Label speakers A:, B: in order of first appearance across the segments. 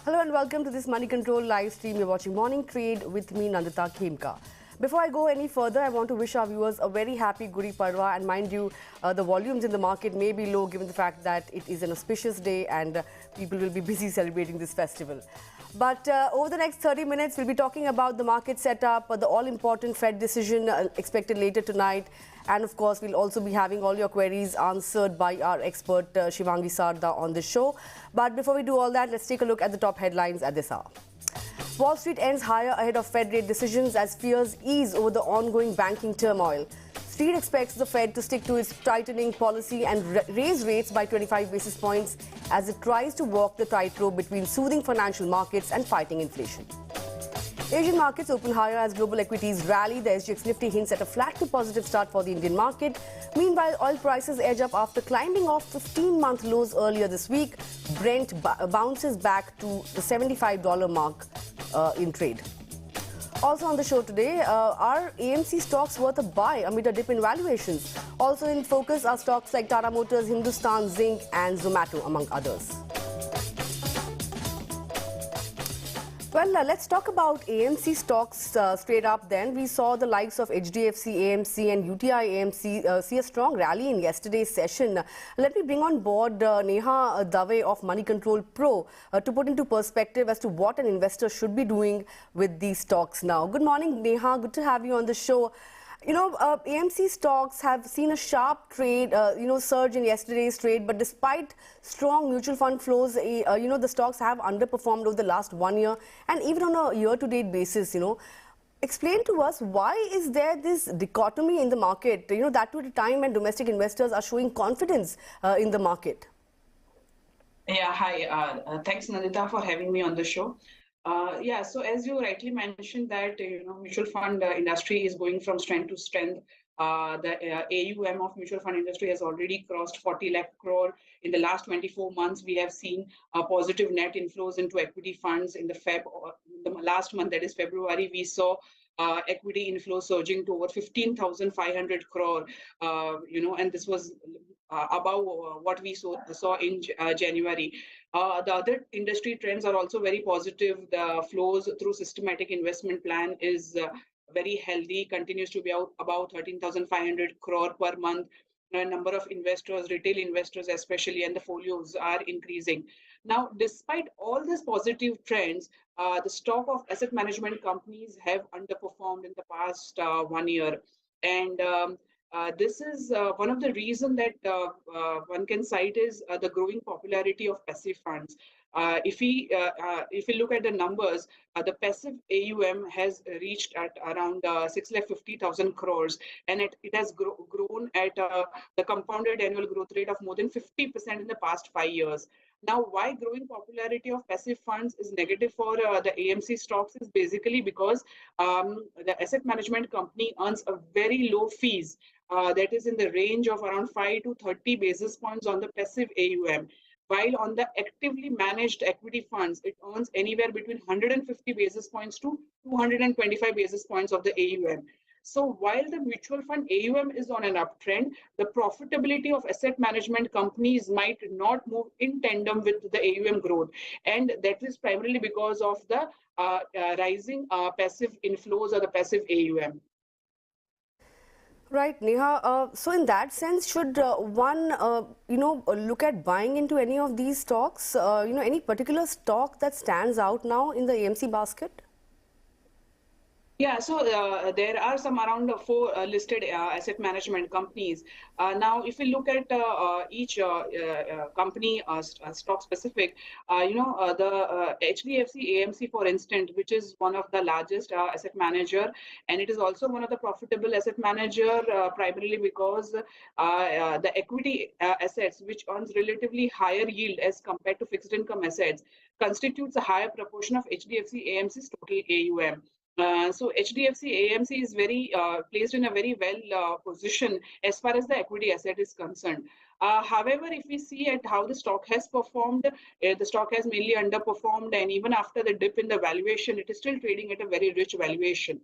A: Hello and welcome to this Moneycontrol live stream. You're watching Morning Trade with me, Nandita Khemka. Before I go any further, I want to wish our viewers a very happy Gudi Padwa. And mind you, the volumes in the market may be low given the fact that it is an auspicious day and people will be busy celebrating this festival. But over the next 30 minutes, we'll be talking about the market setup, the all-important Fed decision expected later tonight. And of course, we'll also be having all your queries answered by our expert Shivangi Sarda on the show. But before we do all that, let's take a look at the top headlines at this hour. Wall Street ends higher ahead of Fed rate decisions as fears ease over the ongoing banking turmoil. Street expects the Fed to stick to its tightening policy and raise rates by 25 basis points as it tries to walk the tightrope between soothing financial markets and fighting inflation. Asian markets open higher as global equities rally. The SGX Nifty hints at a flat to positive start for the Indian market. Meanwhile, oil prices edge up after climbing off 15-month lows earlier this week. Brent bounces back to the $75 mark in trade. Also on the show today, are AMC stocks worth a buy amid a dip in valuations? Also in focus are stocks like Tata Motors, Hindustan Zinc and Zomato, among others. Well, let's talk about AMC stocks straight up then. We saw the likes of HDFC, AMC and UTI AMC see a strong rally in yesterday's session. Let me bring on board Neha Dave of Moneycontrol Pro to put into perspective as to what an investor should be doing with these stocks now. Good morning, Neha. Good to have you on the show. You know, AMC stocks have seen a sharp trade, surge in yesterday's trade. But despite strong mutual fund flows, the stocks have underperformed over the last 1 year and even on a year-to-date basis, Explain to us, why is there this dichotomy in the market, that to a time when domestic investors are showing confidence in the market?
B: Yeah, hi. Thanks, Nandita, for having me on the show. So as you rightly mentioned that, mutual fund industry is going from strength to strength. The AUM of mutual fund industry has already crossed 40 lakh crore. In the last 24 months, we have seen positive net inflows into equity funds. In the last month, that is February, we saw equity inflow surging to over 15,500 crore, and this was above what we saw in January. The other industry trends are also very positive. The flows through systematic investment plan is very healthy, continues to be about 13,500 crore per month. A number of investors, retail investors especially, and the folios are increasing. Now, despite all these positive trends, the stock of asset management companies have underperformed in the past 1 year. And this is one of the reasons that one can cite is the growing popularity of passive funds. If we look at the numbers, the passive AUM has reached at around 650,000 crores, and it has grown at the compounded annual growth rate of more than 50% in the past 5 years. Now, why growing popularity of passive funds is negative for the AMC stocks is basically because the asset management company earns a very low fees that is in the range of around 5 to 30 basis points on the passive AUM. While on the actively managed equity funds, it earns anywhere between 150 basis points to 225 basis points of the AUM. So while the mutual fund AUM is on an uptrend, the profitability of asset management companies might not move in tandem with the AUM growth. And that is primarily because of the rising passive inflows or the passive AUM.
A: Right, Neha. So in that sense, should one, look at buying into any of these stocks? Any particular stock that stands out now in the AMC basket?
B: Yeah, so there are some around 4 listed asset management companies. Now, if we look at each company stock specific, the HDFC AMC, for instance, which is one of the largest asset manager, and it is also one of the profitable asset manager, primarily because the equity assets, which earns relatively higher yield as compared to fixed income assets, constitutes a higher proportion of HDFC AMC's total AUM. So HDFC AMC is very placed in a very well position as far as the equity asset is concerned. However, if we see at how the stock has performed, the stock has mainly underperformed, and even after the dip in the valuation, it is still trading at a very rich valuation.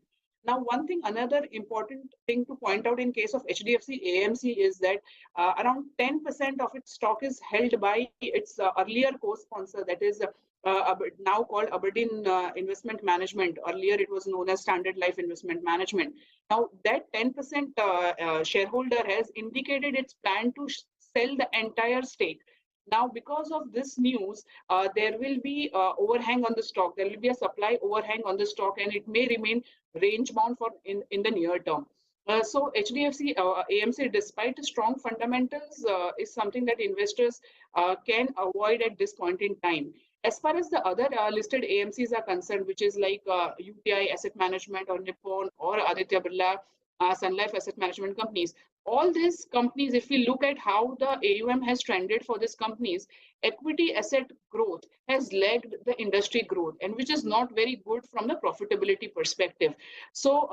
B: Now, another important thing to point out in case of HDFC AMC is that around 10% of its stock is held by its earlier co-sponsor, that is now called Aberdeen Investment Management. Earlier, it was known as Standard Life Investment Management. Now, that 10% shareholder has indicated its plan to sell the entire stake. Now, because of this news, there will be overhang on the stock. There will be a supply overhang on the stock, and it may remain range bound for in the near term. So HDFC AMC, despite the strong fundamentals, is something that investors can avoid at this point in time. As far as the other listed AMCs are concerned, which is like UTI Asset Management or Nippon or Aditya Birla Sun Life Asset Management companies, all these companies, if we look at how the AUM has trended for these companies, equity asset growth has lagged the industry growth, and which is not very good from the profitability perspective. So,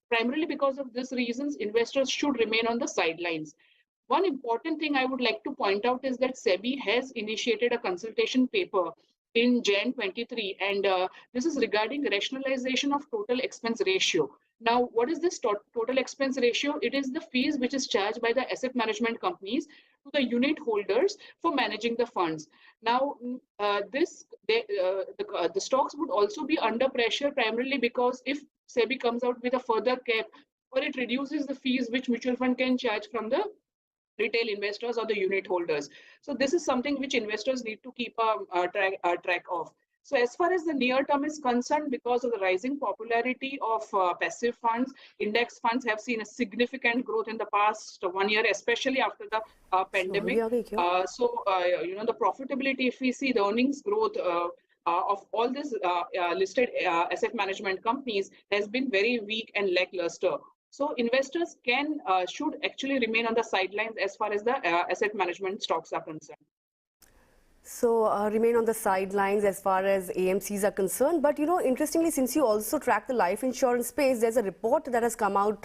B: primarily because of these reasons, investors should remain on the sidelines. One important thing I would like to point out is that SEBI has initiated a consultation paper in Jan 23, and this is regarding rationalization of total expense ratio. Now, what is this total expense ratio? It is the fees which is charged by the asset management companies to the unit holders for managing the funds. Now, the stocks would also be under pressure primarily because if SEBI comes out with a further cap, or it reduces the fees which mutual fund can charge from the retail investors or the unit holders. So this is something which investors need to keep a track of. So as far as the near term is concerned, because of the rising popularity of passive funds, index funds have seen a significant growth in the past 1 year, especially after the pandemic. The profitability, if we see the earnings growth of all these listed asset management companies has been very weak and lackluster. So investors should actually remain on the sidelines as far as the asset management stocks are concerned.
A: So remain on the sidelines as far as AMCs are concerned. But, interestingly, since you also track the life insurance space, there's a report that has come out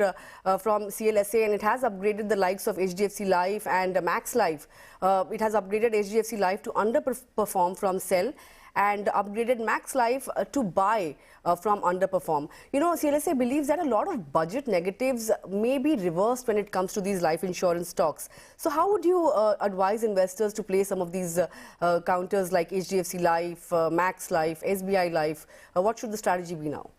A: from CLSA, and it has upgraded the likes of HDFC Life and Max Life. It has upgraded HDFC Life to underperform from sell, and upgraded Max Life to buy from underperform. CLSA believes that a lot of budget negatives may be reversed when it comes to these life insurance stocks. So how would you advise investors to play some of these counters like HDFC Life, Max Life, SBI Life? What should the strategy be now?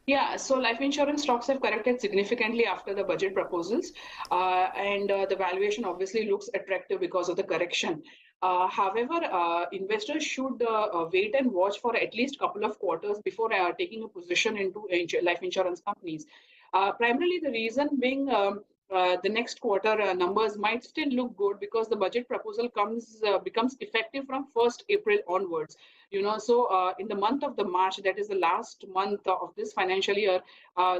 B: Yeah, so life insurance stocks have corrected significantly after the budget proposals, and the valuation obviously looks attractive because of the correction. However, investors should wait and watch for at least a couple of quarters before taking a position into life insurance companies. Primarily, the reason being the next quarter numbers might still look good because the budget proposal becomes effective from 1st April onwards. So in the month of the March, that is the last month of this financial year,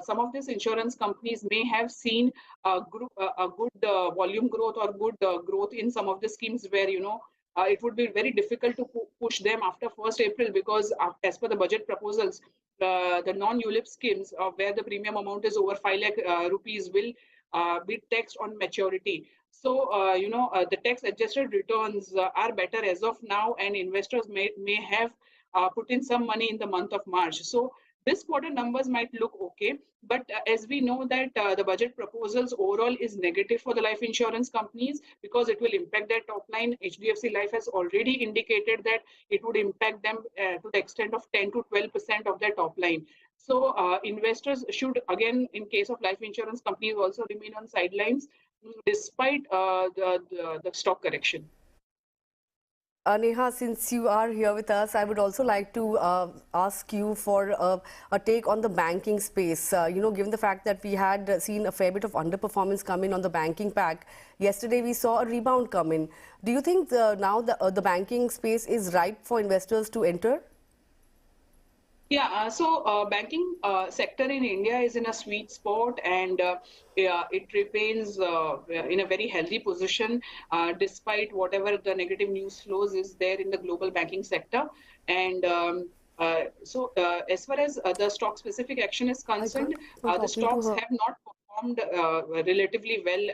B: some of these insurance companies may have seen a good volume growth or good growth in some of the schemes where, it would be very difficult to push them after 1st April because as per the budget proposals, the non-ULIP schemes where the premium amount is over 5 lakh rupees will be taxed on maturity. So, the tax adjusted returns are better as of now, and investors may have put in some money in the month of March. So this quarter numbers might look okay, but as we know that the budget proposals overall is negative for the life insurance companies because it will impact their top line. HDFC Life has already indicated that it would impact them to the extent of 10 to 12% of their top line. So investors should, again, in case of life insurance companies, also remain on sidelines despite the stock correction.
A: Neha, since you are here with us, I would also like to ask you for a take on the banking space. Given the fact that we had seen a fair bit of underperformance come in on the banking pack, yesterday we saw a rebound come in. Do you think now the banking space is ripe for investors to enter?
B: Yeah, so banking sector in India is in a sweet spot, and it remains in a very healthy position despite whatever the negative news flows is there in the global banking sector. And as far as the stock specific action is concerned, the stocks have not performed relatively well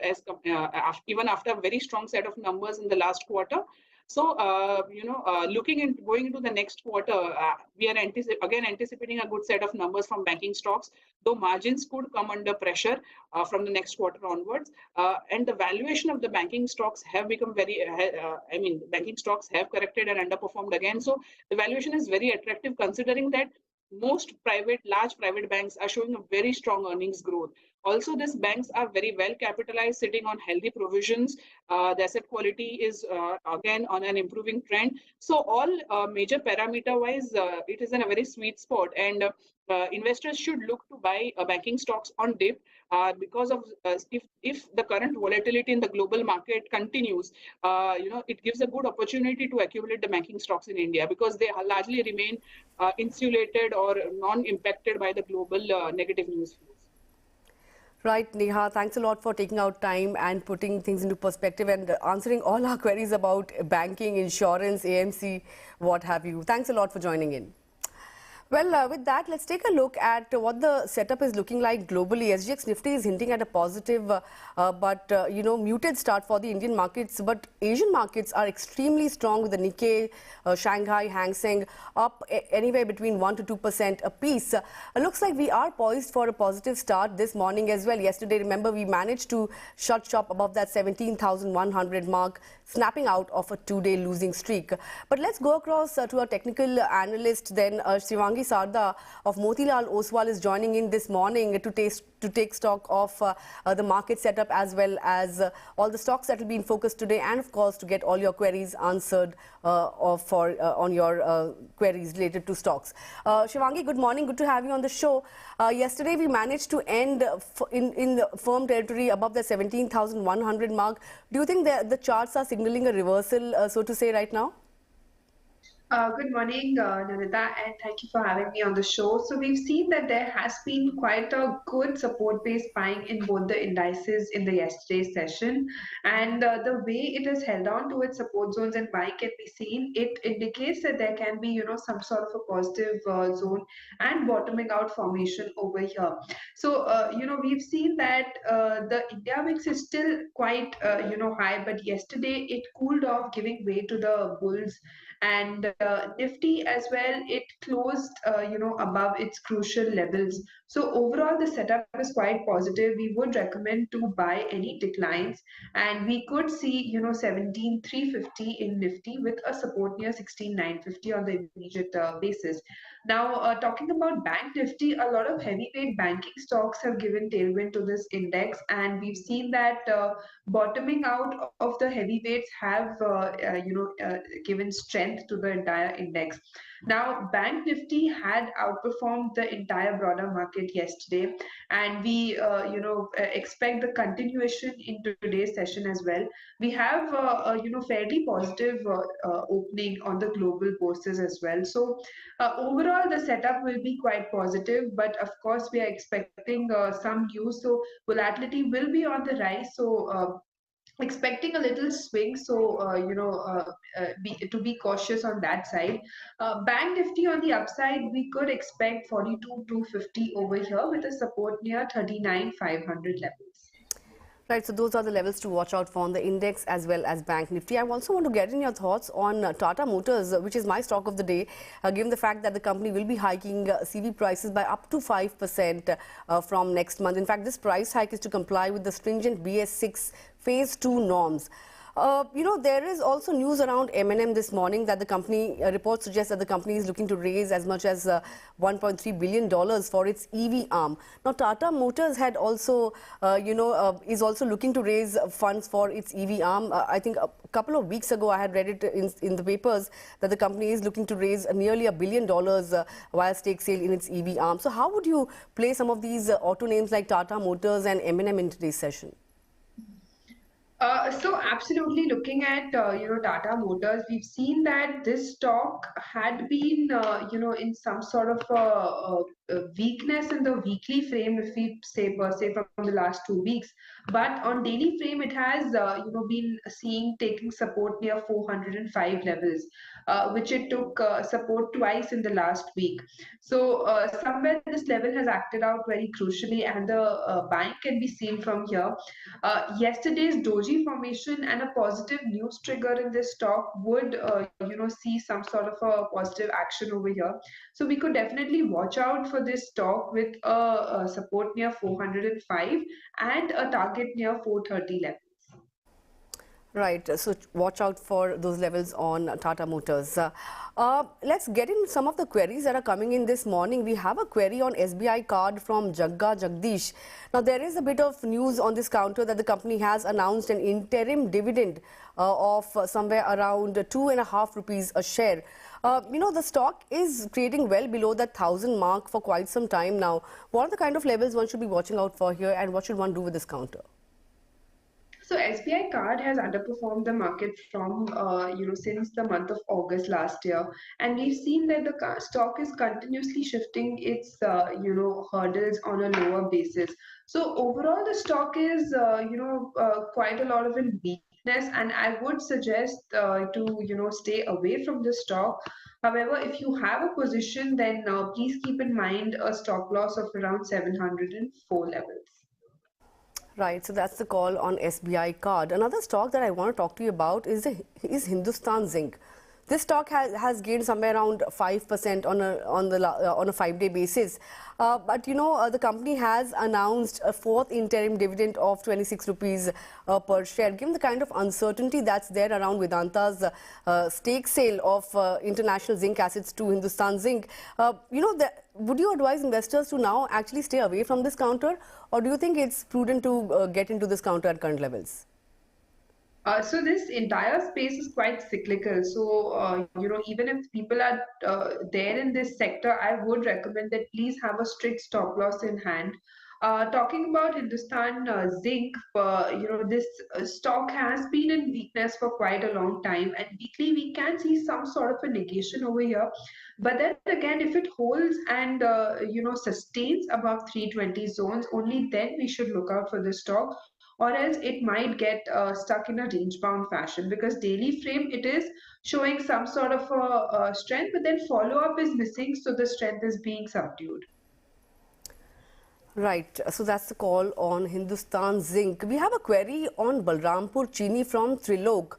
B: even after a very strong set of numbers in the last quarter. So, going into the next quarter, we are again anticipating a good set of numbers from banking stocks, though margins could come under pressure from the next quarter onwards. And the valuation of the banking stocks have become banking stocks have corrected and underperformed again. So the valuation is very attractive considering that most large private banks are showing a very strong earnings growth. Also, these banks are very well capitalized, sitting on healthy provisions. The asset quality is again on an improving trend. So all major parameter-wise, it is in a very sweet spot, and investors should look to buy banking stocks on dip because of if the current volatility in the global market continues, it gives a good opportunity to accumulate the banking stocks in India because they largely remain insulated or non-impacted by the global negative news flows.
A: Right, Neha, thanks a lot for taking out time and putting things into perspective and answering all our queries about banking, insurance, AMC, what have you. Thanks a lot for joining in. Well, with that, let's take a look at what the setup is looking like globally. SGX Nifty is hinting at a positive muted start for the Indian markets. But Asian markets are extremely strong with the Nikkei, Shanghai, Hang Seng up anywhere between 1 to 2% apiece. Looks like we are poised for a positive start this morning as well. Yesterday, remember, we managed to shut shop above that 17,100 mark, snapping out of a two-day losing streak. But let's go across to our technical analyst then, Shivangi Sarda of Motilal Oswal is joining in this morning to take stock of the market setup as well as all the stocks that will be in focus today, and of course to get all your queries answered on your queries related to stocks. Shivangi, good morning. Good to have you on the show. Yesterday we managed to end in the firm territory above the 17,100 mark. Do you think the charts are signaling a reversal, so to say, right now?
C: Good morning, Nanita, and thank you for having me on the show. So we've seen that there has been quite a good support-based buying in both the indices in the yesterday's session, and the way it has held on to its support zones and buying can be seen. It indicates that there can be, some sort of a positive zone and bottoming out formation over here. So, we've seen that the India mix is still quite, high, but yesterday it cooled off, giving way to the bulls. And Nifty as well, it closed, above its crucial levels. So overall, the setup is quite positive. We would recommend to buy any declines, and we could see, 17,350 in Nifty with a support near 16,950 on the immediate basis. Now, talking about Bank Nifty, a lot of heavyweight banking stocks have given tailwind to this index, and we've seen that bottoming out of the heavyweights have, given strength to the entire index. Now, Bank Nifty had outperformed the entire broader market yesterday, and we, expect the continuation into today's session as well. We have, fairly positive opening on the global bourses as well. So, overall, the setup will be quite positive, but of course, we are expecting some news. So, volatility will be on the rise. So, expecting a little swing, so to be cautious on that side. Bank Nifty on the upside, we could expect 42,250 over here with a support near 39,500 levels.
A: Right, so those are the levels to watch out for on the index as well as Bank Nifty. I also want to get in your thoughts on Tata Motors, which is my stock of the day, given the fact that the company will be hiking CV prices by up to 5% from next month. In fact, this price hike is to comply with the stringent BS6 Phase 2 norms. There is also news around M&M this morning that the company, reports suggest that the company is looking to raise as much as $1.3 billion for its EV arm. Now, Tata Motors had also, is also looking to raise funds for its EV arm. I think a couple of weeks ago, I had read it in the papers that the company is looking to raise nearly $1 billion via stake sale in its EV arm. So how would you play some of these auto names like Tata Motors and M&M in today's session?
C: So absolutely looking at Tata Motors, we've seen that this stock had been in some sort of a weakness in the weekly frame, if we say per se from the last 2 weeks. But on daily frame, it has been seeing taking support near 405 levels, which it took support twice in the last week. So somewhere this level has acted out very crucially, and the buying can be seen from here. Yesterday's doji formation and a positive news trigger in this stock would, see some sort of a positive action over here. So we could definitely watch out for this stock with a support near 405 and a target near 430 levels.
A: Right, so watch out for those levels on Tata Motors. Let's get in some of the queries that are coming in this morning. We have a query on SBI card from Jagga Jagdish. Now, there is a bit of news on this counter that the company has announced an interim dividend of somewhere around 2.5 rupees a share. The stock is trading well below that 1,000 mark for quite some time now. What are the kind of levels one should be watching out for here, and what should one do with this counter?
C: So SBI Card has underperformed the market from since the month of August last year, and we've seen that the stock is continuously shifting its hurdles on a lower basis. So overall, the stock is quite a lot of in weakness, and I would suggest to stay away from the stock. However, if you have a position, then please keep in mind a stop loss of around 704 levels.
A: Right, so that's the call on SBI card. Another stock that I want to talk to you about is Hindustan Zinc. This stock has gained somewhere around 5% on a 5-day basis. But the company has announced a fourth interim dividend of 26 rupees per share. Given the kind of uncertainty that's there around Vedanta's stake sale of international zinc assets to Hindustan Zinc, would you advise investors to now actually stay away from this counter, or do you think it's prudent to get into this counter at current levels?
C: So this entire space is quite cyclical. So even if people are there in this sector, I would recommend that please have a strict stop loss in hand. Talking about Hindustan Zinc, this stock has been in weakness for quite a long time, and weekly we can see some sort of a negation over here. But then again, if it holds and sustains above 320 zones, only then we should look out for the stock, or else it might get stuck in a range bound fashion, because daily frame it is showing some sort of a strength, but then follow up is missing, so the strength is being subdued.
A: Right, so that's the call on Hindustan Zinc. We have a query on Balrampur Chini from Trilok.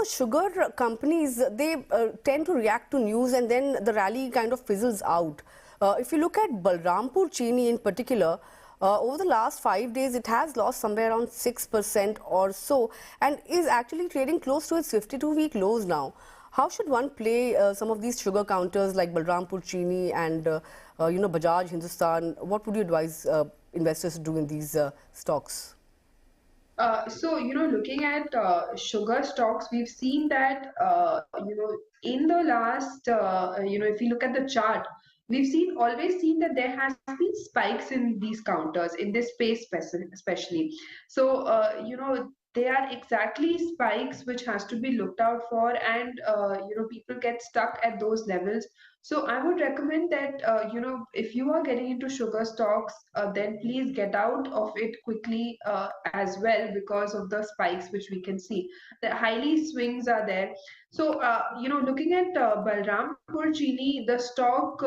A: Sugar companies, they tend to react to news and then the rally kind of fizzles out. If you look at Balrampur Chini in particular, over the last 5 days, it has lost somewhere around 6% or so and is actually trading close to its 52-week lows now. How should one play some of these sugar counters like Balrampur Chini and Bajaj Hindustan? What would you advise investors to do in these stocks?
C: So, looking at sugar stocks, we've seen that, in the last, if you look at the chart, we've always seen that there has been spikes in these counters, in this space especially. So, they are exactly spikes which has to be looked out for, and, people get stuck at those levels. So I would recommend that, if you are getting into sugar stocks, then please get out of it quickly as well, because of the spikes which we can see. The highly swings are there. So, looking at Balrampur Chini, the stock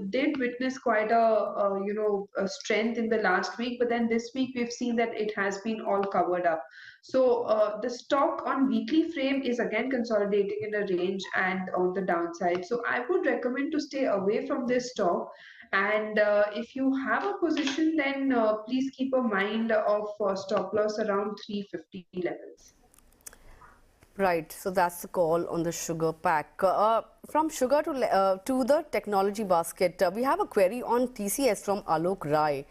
C: did witness quite a strength in the last week, but then this week we've seen that it has been all covered up. So the stock on weekly frame is again consolidating in a range and on the downside. So I would recommend to stay away from this stock. And if you have a position, then please keep a mind of stop loss around 350 levels.
A: Right, so that's the call on the sugar pack. From sugar to the technology basket, we have a query on TCS from Alok Rai.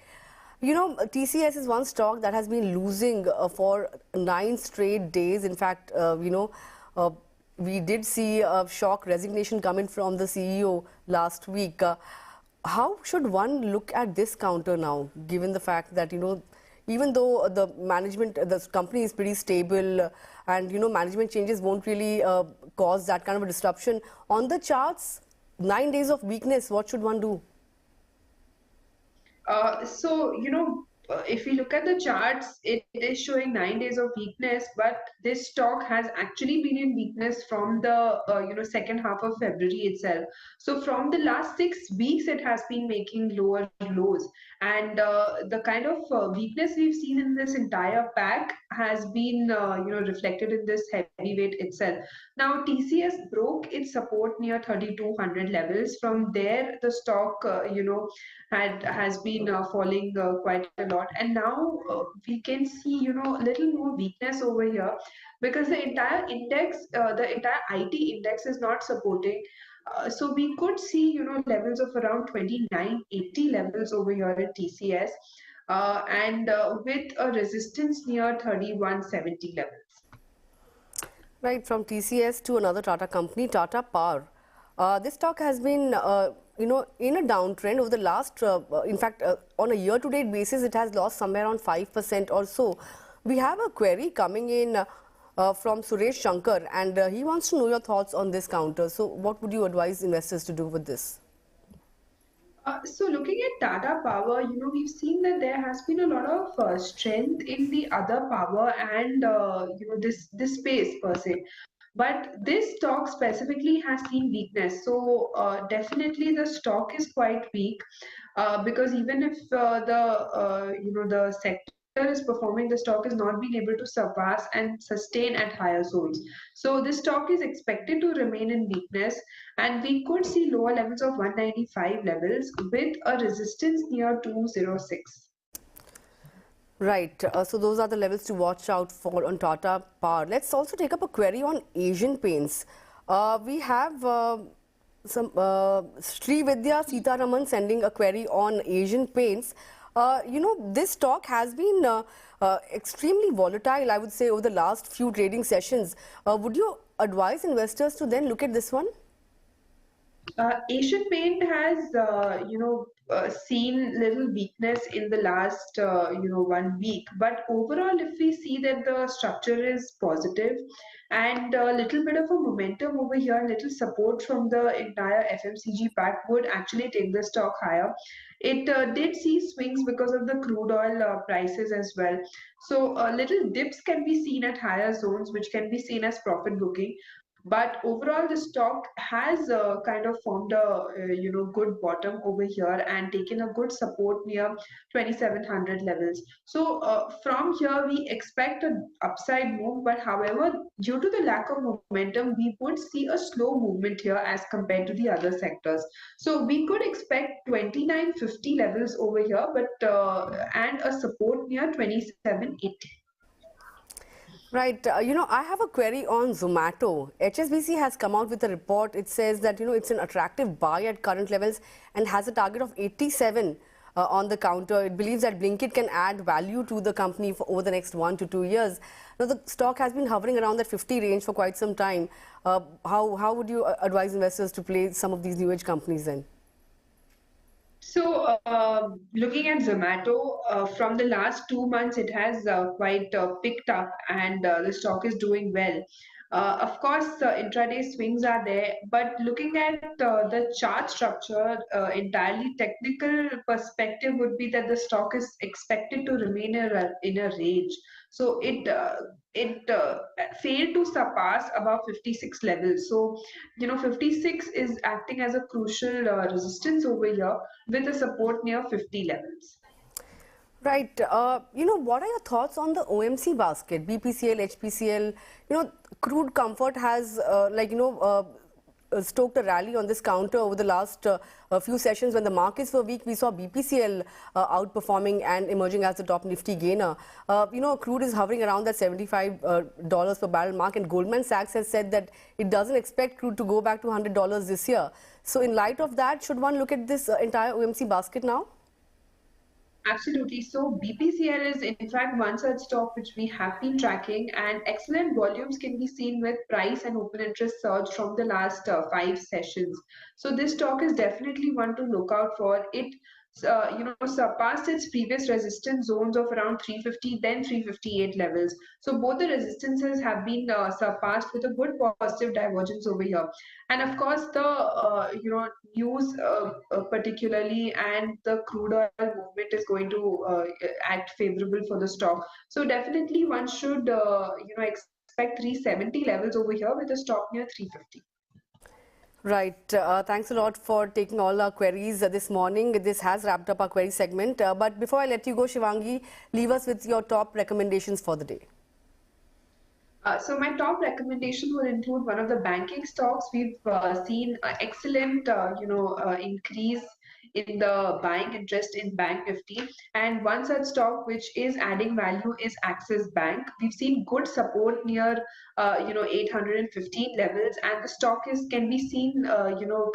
A: TCS is one stock that has been losing for 9 straight days. In fact, we did see a shock resignation coming from the CEO last week. How should one look at this counter now, given the fact that, even though the management, the company is pretty stable, and management changes won't really cause that kind of a disruption. On the charts, 9 days of weakness, what should one do?
C: If we look at the charts, it is showing 9 days of weakness, but this stock has actually been in weakness from the second half of February itself. So from the last 6 weeks, it has been making lower lows, and the kind of weakness we've seen in this entire pack has been reflected in this heavyweight itself. Now TCS broke its support near 3200 levels. From there, the stock has been falling quite a lot, and now we can see a little more weakness over here, because the entire index, the entire IT index is not supporting. So we could see levels of around 2980 levels over here at TCS, and with a resistance near 3170 levels.
A: Right, from TCS to another Tata company, Tata Power. This stock has been, in a downtrend over the last, in fact, on a year-to-date basis, it has lost somewhere around 5% or so. We have a query coming in from Suresh Shankar, and he wants to know your thoughts on this counter. So what would you advise investors to do with this?
C: So looking at Tata Power, we've seen that there has been a lot of strength in the other power and this space per se. But this stock specifically has seen weakness. So definitely the stock is quite weak, because even if the sector is performing, the stock is not being able to surpass and sustain at higher zones. So this stock is expected to remain in weakness, and we could see lower levels of 195 levels with a resistance near 206.
A: Right. So those are the levels to watch out for on Tata Power. Let's also take up a query on Asian Paints. We have some Sri Vidya Sitaraman sending a query on Asian Paints. This stock has been extremely volatile, I would say, over the last few trading sessions. Would you advise investors to then look at this one?
C: Asian Paint has, seen little weakness in the last, 1 week. But overall, if we see that the structure is positive and a little bit of a momentum over here, little support from the entire FMCG pack would actually take the stock higher. It did see swings because of the crude oil prices as well. So little dips can be seen at higher zones, which can be seen as profit booking. But overall, the stock has kind of formed a good bottom over here and taken a good support near 2700 levels. So from here we expect an upside move, but however, due to the lack of momentum, we would see a slow movement here as compared to the other sectors. So we could expect 2950 levels over here, but and a support near 2780.
A: Right. I have a query on Zomato. HSBC has come out with a report. It says that, it's an attractive buy at current levels and has a target of 87 on the counter. It believes that Blinkit can add value to the company for over the next 1 to 2 years. Now, the stock has been hovering around that 50 range for quite some time. How would you advise investors to play some of these new age companies then?
C: So, looking at Zomato, from the last 2 months, it has quite picked up, and the stock is doing well. Of course, intraday swings are there, but looking at the chart structure, entirely technical perspective would be that the stock is expected to remain in a range. So it failed to surpass above 56 levels. So 56 is acting as a crucial resistance over here with a support near 50 levels.
A: Right. What are your thoughts on the OMC basket, BPCL, HPCL? Crude Comfort has, stoked a rally on this counter over the last few sessions. When the markets were weak, we saw BPCL outperforming and emerging as the top Nifty gainer. Crude is hovering around that $75 per barrel mark, and Goldman Sachs has said that it doesn't expect crude to go back to $100 this year. So in light of that, should one look at this entire OMC basket now?
C: Absolutely. So BPCL is in fact one such stock which we have been tracking, and excellent volumes can be seen with price and open interest surge from the last 5 sessions. So this stock is definitely one to look out for. It surpassed its previous resistance zones of around 350, then 358 levels. So both the resistances have been surpassed with a good positive divergence over here. And of course, the news particularly and the crude oil movement is going to act favorable for the stock. So definitely one should expect 370 levels over here with a stop near 350.
A: Right. Thanks a lot for taking all our queries this morning. This has wrapped up our query segment. But before I let you go, Shivangi, leave us with your top recommendations for the day.
C: So my top recommendation will include one of the banking stocks. We've seen excellent, increase in the buying interest in Bank Nifty, and one such stock which is adding value is Axis Bank. We've seen good support near, 815 levels, and the stock can be seen,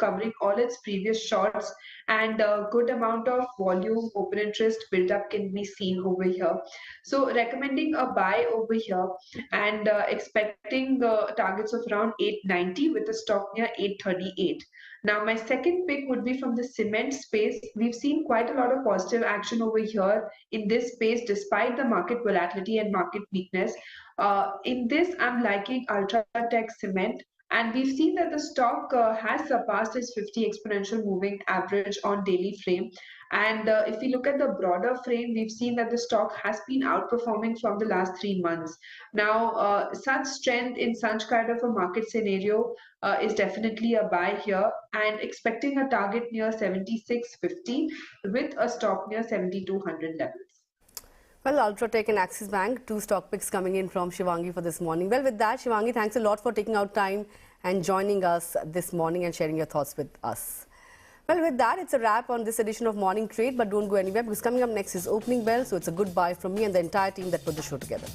C: covering all its previous shorts, and a good amount of volume, open interest build up can be seen over here. So recommending a buy over here, and expecting targets of around 890 with a stop near 838. Now, my second pick would be from the cement space. We've seen quite a lot of positive action over here in this space despite the market volatility and market weakness. In this, I'm liking Ultratech Cement. And we've seen that the stock has surpassed its 50 exponential moving average on daily frame. And if we look at the broader frame, we've seen that the stock has been outperforming from the last 3 months. Now, such strength in such kind of a market scenario is definitely a buy here, and expecting a target near 76.50 with a stop near 7200 levels.
A: Well, Ultratech and Axis Bank, two stock picks coming in from Shivangi for this morning. Well, with that, Shivangi, thanks a lot for taking out time and joining us this morning and sharing your thoughts with us. Well, with that, it's a wrap on this edition of Morning Trade, but don't go anywhere because coming up next is Opening Bell, so it's a goodbye from me and the entire team that put the show together.